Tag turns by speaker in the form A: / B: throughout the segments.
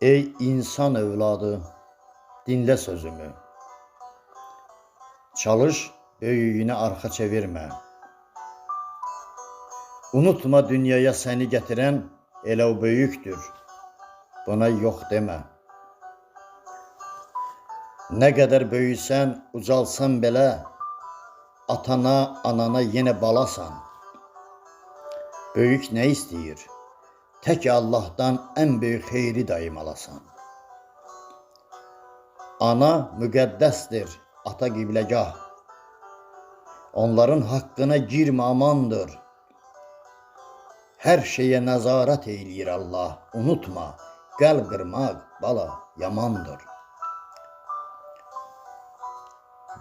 A: Ey insan evladı, dinle sözümü. Çalış, böyüyüne arka çevirme. Unutma dünyaya seni getiren elə o böyüktür. Buna yok deme. Ne kadar böyüsən, ucalsan belə, atana, anana yine balasan. Böyük ne istəyir? Tək Allah'tan en büyük xeyri daim alasan. Ana müqəddəsdir, ata qibləgah. Onların haqqına girmə amandır. Hər şeyə nəzarət eyləyir Allah. Unutma, qəlb qırmaq bala yamandır.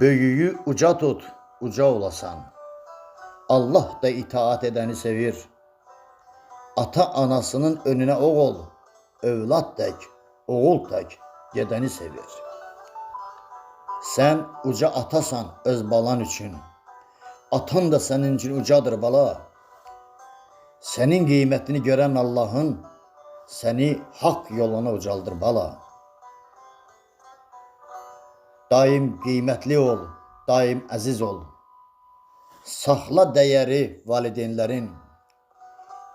A: Böyüyü uca tut, uca olasan. Allah da itaat edəni sevir. Ata anasının önüne oğul, övlad tək, oğul tək gedəni sevir. Sen uca atasan öz balan üçün. Atan da senin için ucadır bala. Senin kıymetini gören Allah'ın seni hak yoluna ucaldır bala. Daim kıymetli ol, daim aziz ol. Saxla değeri valideynlerin.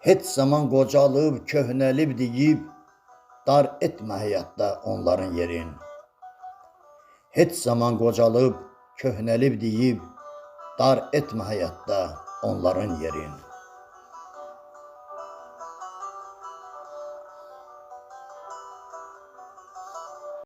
A: Heç zaman qocalıp, köhnəlib deyib, dar etmə həyatda onların yerin. Heç zaman qocalıp, köhnəlib deyib, dar etmə həyatda onların yerin.